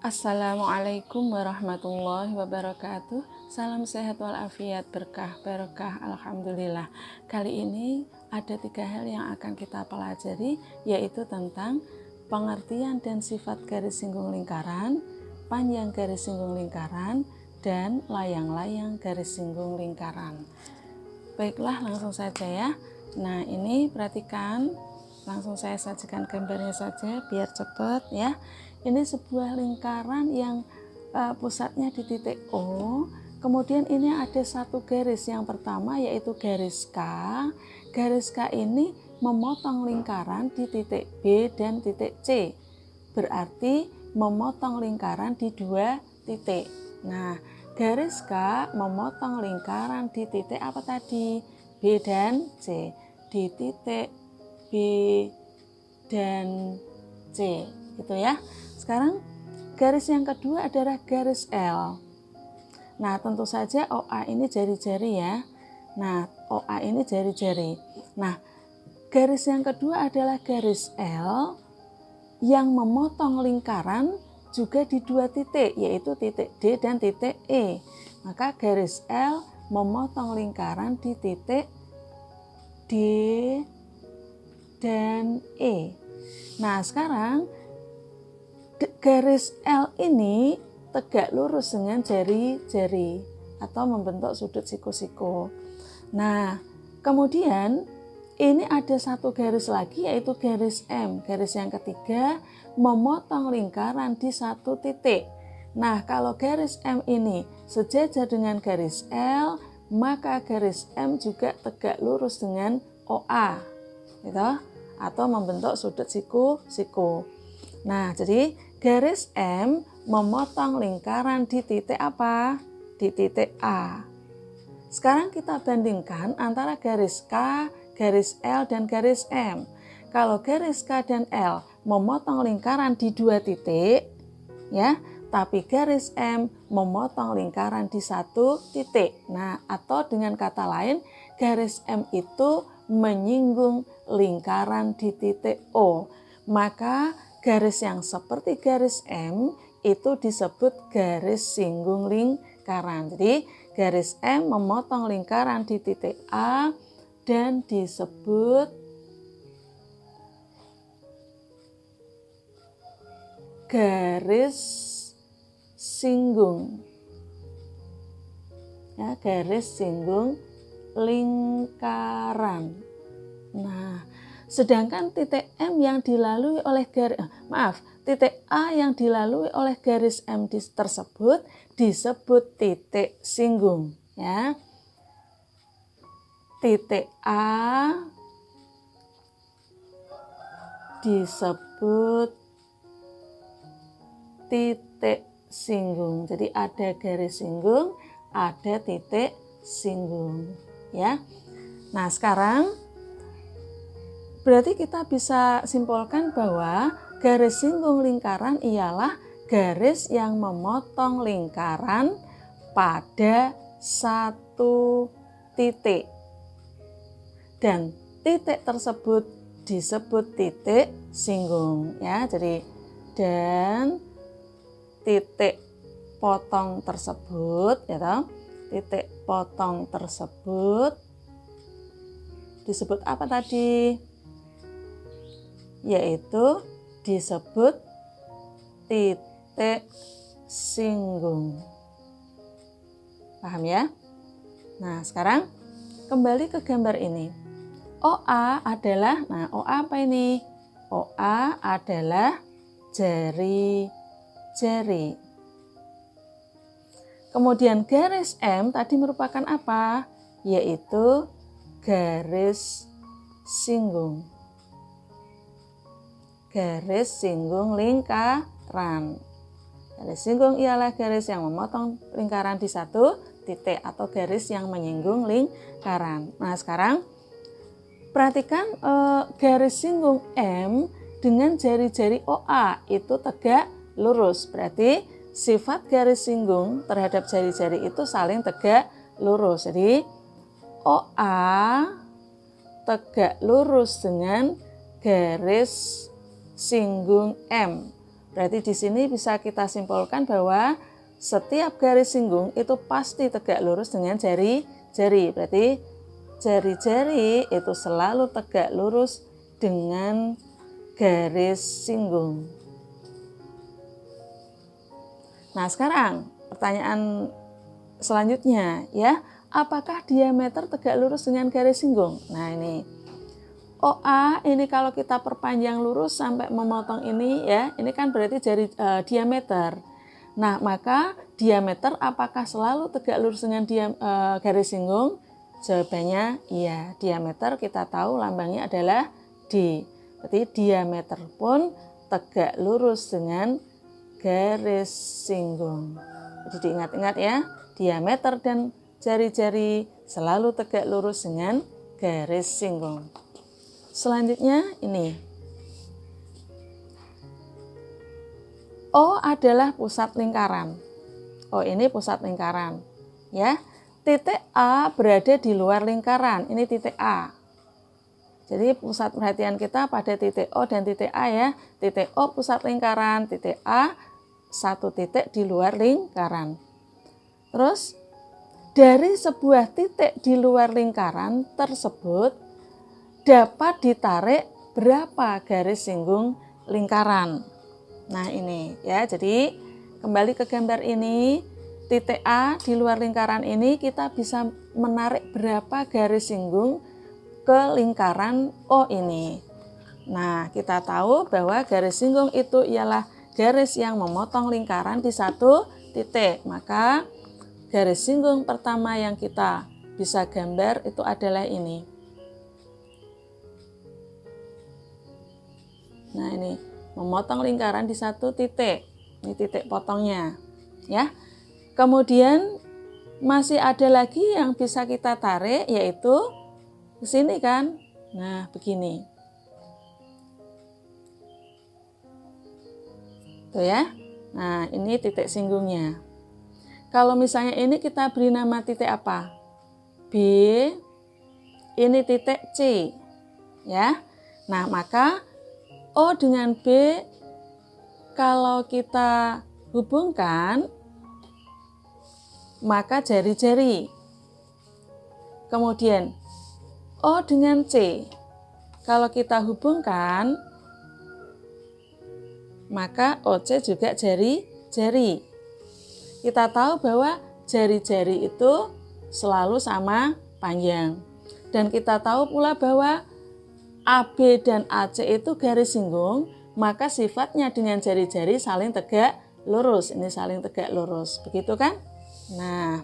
Assalamualaikum warahmatullahi wabarakatuh. Salam sehat walafiat, berkah barokah, alhamdulillah. Kali ini ada 3 hal yang akan kita pelajari, yaitu tentang pengertian dan sifat garis singgung lingkaran, panjang garis singgung lingkaran, dan layang-layang garis singgung lingkaran. Baiklah, langsung saja ya. Nah, ini perhatikan, langsung saya sajikan gambarnya saja biar cepat ya. Ini sebuah lingkaran yang pusatnya di titik O. Kemudian ini ada satu garis, yang pertama yaitu garis K. Garis K ini memotong lingkaran di titik B dan titik C. Berarti memotong lingkaran di 2 titik. Nah, garis K memotong lingkaran di titik apa tadi? B dan C. Di titik B dan C, gitu ya. Sekarang garis yang kedua adalah garis L. Nah, tentu saja OA ini jari-jari ya. Nah, OA ini jari-jari. Nah, garis yang kedua adalah garis L yang memotong lingkaran juga di 2 titik, yaitu titik D dan titik E. Maka garis L memotong lingkaran di titik D dan E. Nah, sekarang garis L ini tegak lurus dengan jari-jari atau membentuk sudut siku-siku. Nah, kemudian ini ada satu garis lagi, yaitu garis M. Garis yang ketiga memotong lingkaran di 1 titik. Nah, kalau garis M ini sejajar dengan garis L, maka garis M juga tegak lurus dengan OA, gitu, atau membentuk sudut siku-siku. Nah, jadi garis M memotong lingkaran di titik apa? Di titik A. Sekarang kita bandingkan antara garis K, garis L, dan garis M. Kalau garis K dan L memotong lingkaran di 2 titik, ya, tapi garis M memotong lingkaran di 1 titik. Nah, atau dengan kata lain, garis M itu menyinggung lingkaran di titik O. Maka garis yang seperti garis M itu disebut garis singgung lingkaran. Jadi garis M memotong lingkaran di titik A dan disebut garis singgung. Ya, garis singgung lingkaran. Nah, sedangkan titik M yang dilalui oleh titik A yang dilalui oleh garis M tersebut disebut titik singgung, ya. Titik A disebut titik singgung. Jadi ada garis singgung, ada titik singgung, ya. Nah, sekarang berarti kita bisa simpulkan bahwa garis singgung lingkaran ialah garis yang memotong lingkaran pada 1 titik. Dan titik tersebut disebut titik singgung, ya. Jadi dan titik potong tersebut, ya, titik potong tersebut disebut apa tadi? Yaitu disebut titik singgung. Paham ya? Nah, sekarang kembali ke gambar ini. OA adalah, OA apa ini? OA adalah jari-jari. Kemudian garis M tadi merupakan apa? Yaitu garis singgung. Garis singgung lingkaran. Garis singgung ialah garis yang memotong lingkaran di 1 titik atau garis yang menyinggung lingkaran. Nah, sekarang perhatikan garis singgung M dengan jari-jari OA itu tegak lurus. Berarti sifat garis singgung terhadap jari-jari itu saling tegak lurus. Jadi OA tegak lurus dengan garis singgung M. Berarti di sini bisa kita simpulkan bahwa setiap garis singgung itu pasti tegak lurus dengan jari-jari. Berarti jari-jari itu selalu tegak lurus dengan garis singgung. Nah, sekarang pertanyaan selanjutnya ya, apakah diameter tegak lurus dengan garis singgung? Nah, ini OA ini kalau kita perpanjang lurus sampai memotong ini ya, ini kan berarti diameter. Nah, maka diameter apakah selalu tegak lurus dengan garis singgung? Jawabannya iya, diameter kita tahu lambangnya adalah D. Berarti diameter pun tegak lurus dengan garis singgung. Jadi diingat-ingat ya, diameter dan jari-jari selalu tegak lurus dengan garis singgung. Selanjutnya ini. O adalah pusat lingkaran. O ini pusat lingkaran. Ya. Titik A berada di luar lingkaran. Ini titik A. Jadi pusat perhatian kita pada titik O dan titik A ya. Titik O pusat lingkaran, titik A satu titik di luar lingkaran. Terus dari sebuah titik di luar lingkaran tersebut dapat ditarik berapa garis singgung lingkaran. Nah ini ya, jadi kembali ke gambar ini, titik A di luar lingkaran ini kita bisa menarik berapa garis singgung ke lingkaran O ini. Nah, kita tahu bahwa garis singgung itu ialah garis yang memotong lingkaran di satu titik. Maka garis singgung pertama yang kita bisa gambar itu adalah ini. Nah, ini memotong lingkaran di satu titik. Ini titik potongnya, ya. Kemudian masih ada lagi yang bisa kita tarik, yaitu ke sini kan. Nah, begini. Tuh ya. Nah, ini titik singgungnya. Kalau misalnya ini kita beri nama titik apa? B. Ini titik C. Ya. Nah, maka O dengan B kalau kita hubungkan maka jari-jari. Kemudian O dengan C kalau kita hubungkan maka OC juga jari-jari. Kita tahu bahwa jari-jari itu selalu sama panjang. Dan kita tahu pula bahwa AB dan AC itu garis singgung, maka sifatnya dengan jari-jari saling tegak lurus. Ini saling tegak lurus, begitu kan? Nah,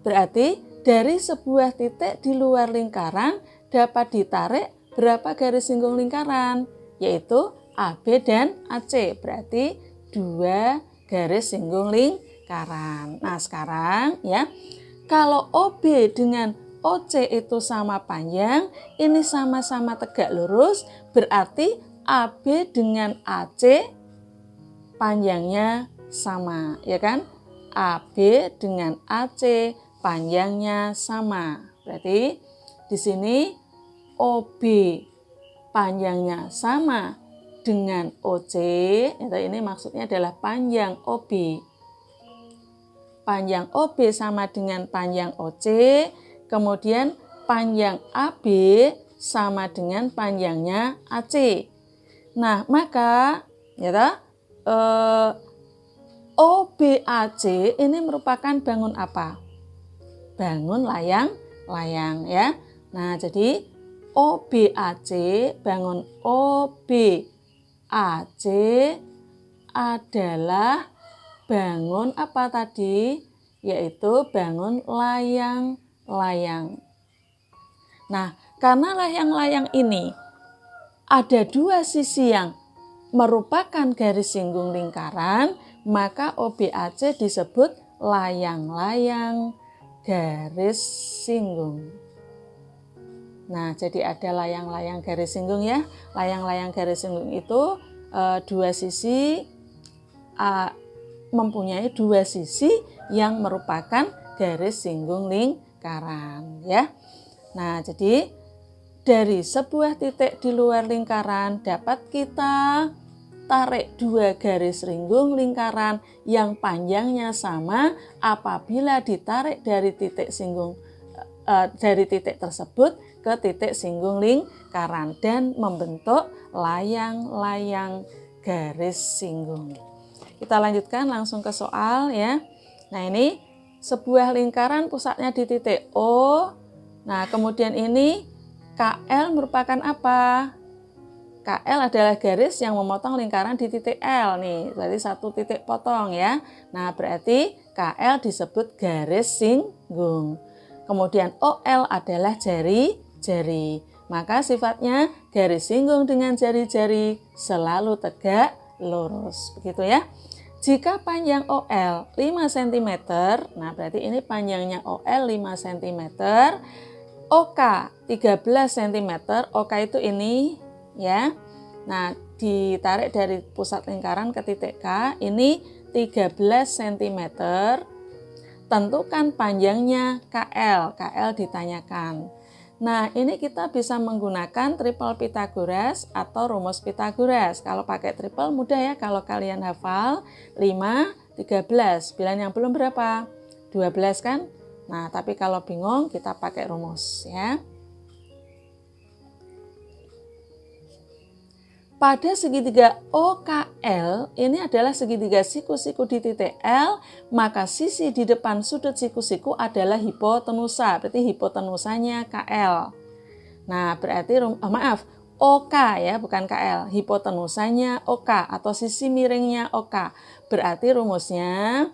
berarti dari sebuah titik di luar lingkaran dapat ditarik berapa garis singgung lingkaran? Yaitu AB dan AC, berarti 2 garis singgung lingkaran. Nah, sekarang ya, kalau OB dengan OC itu sama panjang, ini sama-sama tegak lurus, berarti AB dengan AC panjangnya sama, ya kan? AB dengan AC panjangnya sama. Berarti di sini OB panjangnya sama dengan OC, ini maksudnya adalah panjang OB. Panjang OB sama dengan panjang OC, kemudian panjang AB sama dengan panjangnya AC. Nah, maka ya OBAC ini merupakan bangun apa? Bangun layang-layang ya. Nah, jadi OBAC, bangun OBAC adalah bangun apa tadi? Yaitu bangun layang-layang. Nah, karena layang-layang ini ada 2 sisi yang merupakan garis singgung lingkaran, maka OBAC disebut layang-layang garis singgung. Nah, jadi ada layang-layang garis singgung ya. Layang-layang garis singgung itu 2 sisi, mempunyai 2 sisi yang merupakan garis singgung lingkaran ya. Nah, jadi dari sebuah titik di luar lingkaran dapat kita tarik dua garis ringgung lingkaran yang panjangnya sama apabila ditarik dari titik tersebut ke titik singgung lingkaran dan membentuk layang-layang garis singgung. Kita lanjutkan langsung ke soal ya. Nah, ini sebuah lingkaran pusatnya di titik O. Nah, kemudian ini KL merupakan apa? KL adalah garis yang memotong lingkaran di titik L nih, berarti satu titik potong ya. Nah, berarti KL disebut garis singgung. Kemudian OL adalah jari-jari. Maka sifatnya garis singgung dengan jari-jari selalu tegak lurus. Begitu ya. Jika panjang OL 5 cm, nah berarti ini panjangnya OL 5 cm, OK 13 cm, OK itu ini ya. Nah, ditarik dari pusat lingkaran ke titik K, ini 13 cm. Tentukan panjangnya KL, KL ditanyakan. Nah, ini kita bisa menggunakan triple Pythagoras atau rumus Pythagoras. Kalau pakai triple mudah ya, kalau kalian hafal 5, 13. Bilang yang belum berapa? 12 kan? Nah, tapi kalau bingung kita pakai rumus ya. Pada segitiga OKL, ini adalah segitiga siku-siku di titik L, maka sisi di depan sudut siku-siku adalah hipotenusa, berarti hipotenusanya KL. Nah, berarti OK ya, bukan KL, hipotenusanya OK atau sisi miringnya OK. Berarti rumusnya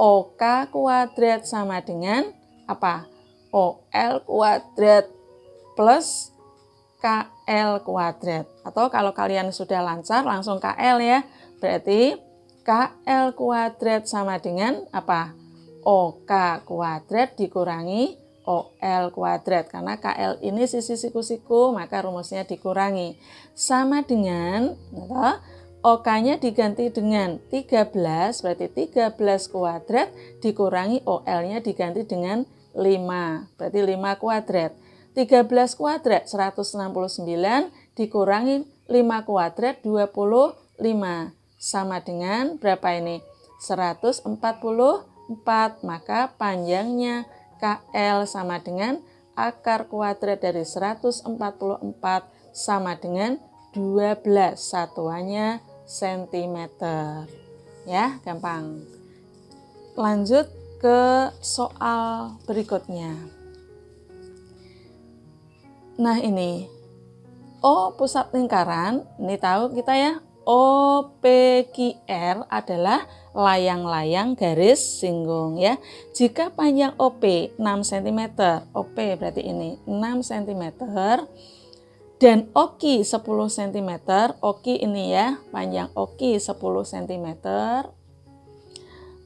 OK kuadrat sama dengan apa? OL kuadrat plus KL kuadrat. Atau kalau kalian sudah lancar langsung KL ya. Berarti KL kuadrat sama dengan apa? OK kuadrat dikurangi OL kuadrat. Karena KL ini sisi siku-siku, maka rumusnya dikurangi. Sama dengan OK-nya diganti dengan 13, berarti 13 kuadrat dikurangi OL-nya diganti dengan 5, berarti 5 kuadrat. 13 kuadrat 169 dikurangi 5 kuadrat 25 sama dengan berapa ini? 144, maka panjangnya KL sama dengan akar kuadrat dari 144 sama dengan 12, satuannya sentimeter. Ya, gampang. Lanjut ke soal berikutnya. Nah, ini O pusat lingkaran, ini tahu kita ya, OPQR adalah layang-layang garis singgung ya. Jika panjang OP 6 cm, OP berarti ini 6 cm, dan OQ 10 cm, OQ ini ya, panjang OQ 10 cm,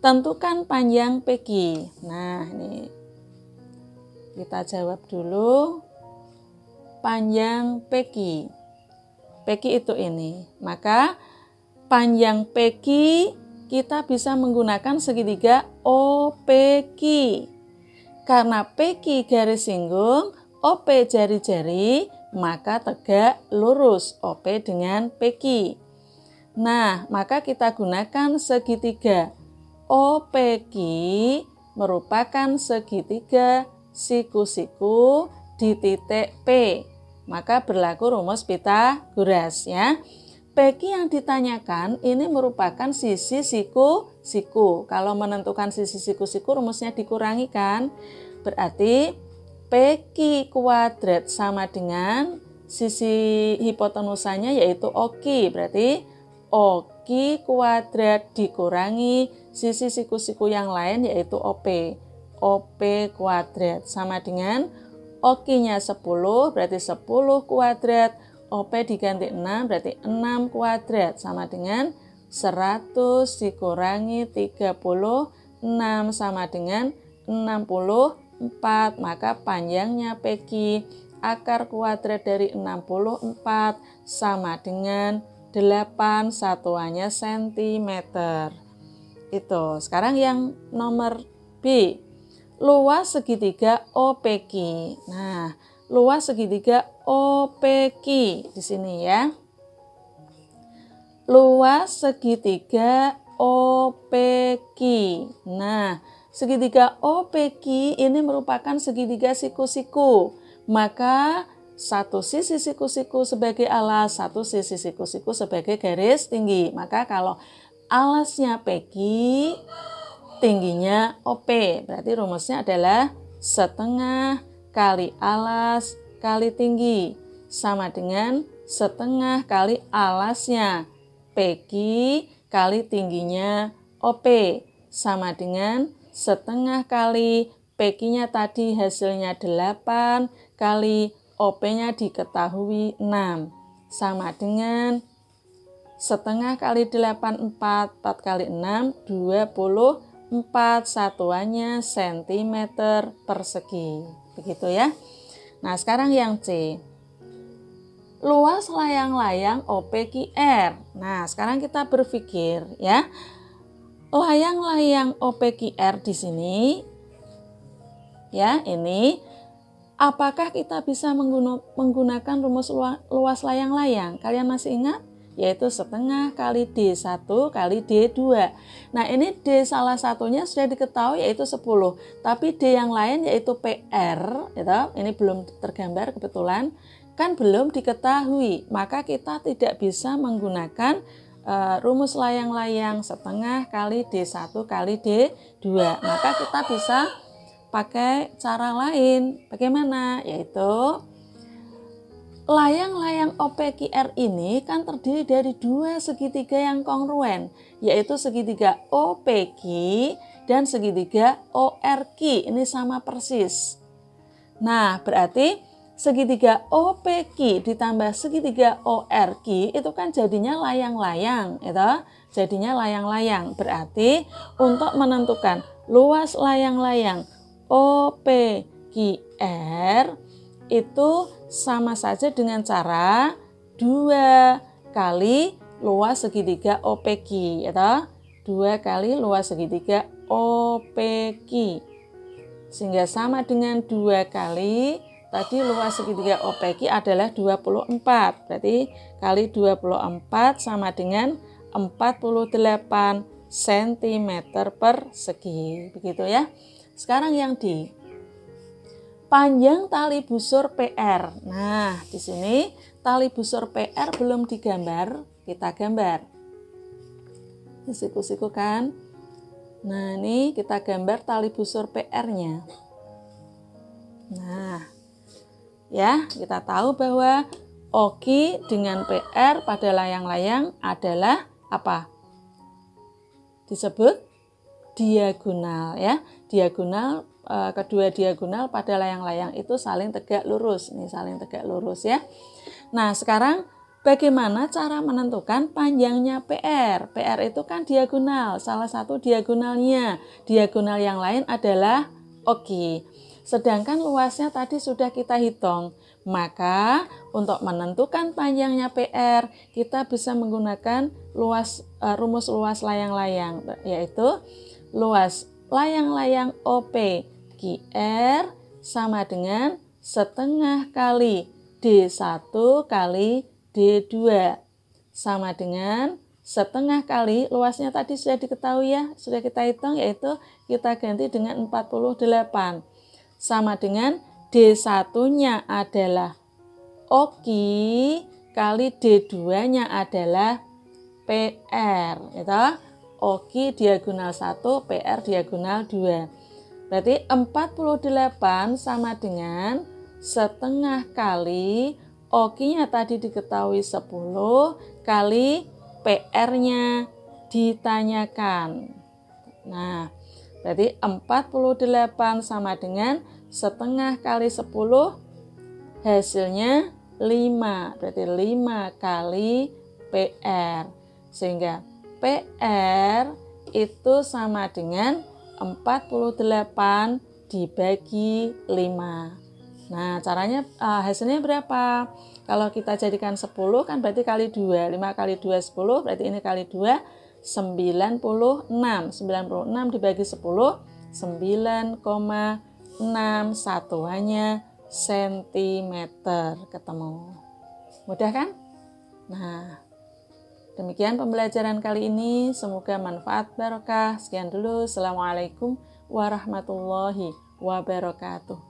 tentukan panjang PQ. Nah, ini kita jawab dulu. Panjang PQ. PQ itu ini. Maka panjang PQ kita bisa menggunakan segitiga OPQ. Karena PQ garis singgung, OP jari-jari, maka tegak lurus OP dengan PQ. Nah, maka kita gunakan segitiga OPQ merupakan segitiga siku-siku di titik P, maka berlaku rumus Pythagoras ya. PQ yang ditanyakan ini merupakan sisi siku-siku. Kalau menentukan sisi siku-siku rumusnya dikurangi kan, berarti PQ kuadrat sama dengan sisi hipotenusanya yaitu OQ, berarti OQ kuadrat dikurangi sisi siku-siku yang lain yaitu OP, OP kuadrat sama dengan OQ-nya 10, berarti 10 kuadrat, OP diganti 6, berarti 6 kuadrat, sama dengan 100 dikurangi 36, sama dengan 64, maka panjangnya PQ, akar kuadrat dari 64, sama dengan 8, satuannya sentimeter. Itu, sekarang yang nomor B. Luas segitiga OPQ. Nah, luas segitiga OPQ di sini ya. luas segitiga OPQ. Nah, segitiga OPQ ini merupakan segitiga siku-siku. Maka satu sisi siku-siku sebagai alas, satu sisi siku-siku sebagai garis tinggi. Maka kalau alasnya PQ, tingginya OP. Berarti rumusnya adalah setengah kali alas kali tinggi sama dengan setengah kali alasnya PQ kali tingginya OP sama dengan setengah kali PQ-nya tadi hasilnya 8 kali OP-nya diketahui 6 sama dengan setengah kali 8 4 kali 6 24 satuannya cm persegi. Begitu ya. Nah, sekarang yang C. Luas layang-layang OPQR. Nah, sekarang kita berpikir ya. Layang-layang OPQR di sini ya, ini apakah kita bisa menggunakan rumus luas layang-layang? Kalian masih ingat? Yaitu setengah kali D1 kali D2. Nah, ini D salah satunya sudah diketahui yaitu 10. Tapi D yang lain yaitu PR, gitu, ini belum tergambar kebetulan, kan belum diketahui. Maka kita tidak bisa menggunakan rumus layang-layang setengah kali D1 kali D2. Maka kita bisa pakai cara lain. Bagaimana? Yaitu layang-layang OPQR ini kan terdiri dari dua segitiga yang kongruen, yaitu segitiga OPQ dan segitiga ORQ. Ini sama persis. Nah, berarti segitiga OPQ ditambah segitiga ORQ itu kan jadinya layang-layang, itu jadinya layang-layang. Berarti untuk menentukan luas layang-layang OPQR itu sama saja dengan cara 2 kali luas segitiga OPQ, ya, 2 kali luas segitiga OPQ, sehingga sama dengan 2 kali tadi luas segitiga OPQ adalah 24, berarti kali 24 sama dengan 48 cm persegi, begitu ya. Sekarang yang di panjang tali busur PR. Nah, di sini tali busur PR belum digambar, kita gambar. Siku-siku kan. Nah, ini kita gambar tali busur PR-nya. Nah, ya, kita tahu bahwa OQ dengan PR pada layang-layang adalah apa? Disebut diagonal ya. Diagonal, kedua diagonal pada layang-layang itu saling tegak lurus. Ini saling tegak lurus ya. Nah, sekarang bagaimana cara menentukan panjangnya PR? PR itu kan diagonal, salah satu diagonalnya. Diagonal yang lain adalah OQ. Sedangkan luasnya tadi sudah kita hitung. Maka untuk menentukan panjangnya PR, kita bisa menggunakan rumus luas layang-layang, yaitu luas layang-layang OPQR sama dengan setengah kali D1 kali D2 sama dengan setengah kali, luasnya tadi sudah diketahui ya, sudah kita hitung, yaitu kita ganti dengan 48 sama dengan D1-nya adalah OQ kali D2-nya adalah PR, gitu. OQ diagonal 1, PR diagonal 2. Berarti 48 sama dengan setengah kali OQ-nya tadi diketahui 10 kali PR-nya ditanyakan. Nah, berarti 48 sama dengan setengah kali 10 hasilnya 5. Berarti 5 kali PR. Sehingga PR itu sama dengan 48 dibagi 5. Nah, caranya hasilnya berapa? Kalau kita jadikan 10 kan berarti kali 2. 5 kali 2 10, berarti ini kali 2 96. 96 dibagi 10 9,6 satuannya cm ketemu. Mudah kan? Nah, Demikian pembelajaran kali ini, semoga manfaat barokah. Sekian dulu, Assalamualaikum warahmatullahi wabarakatuh.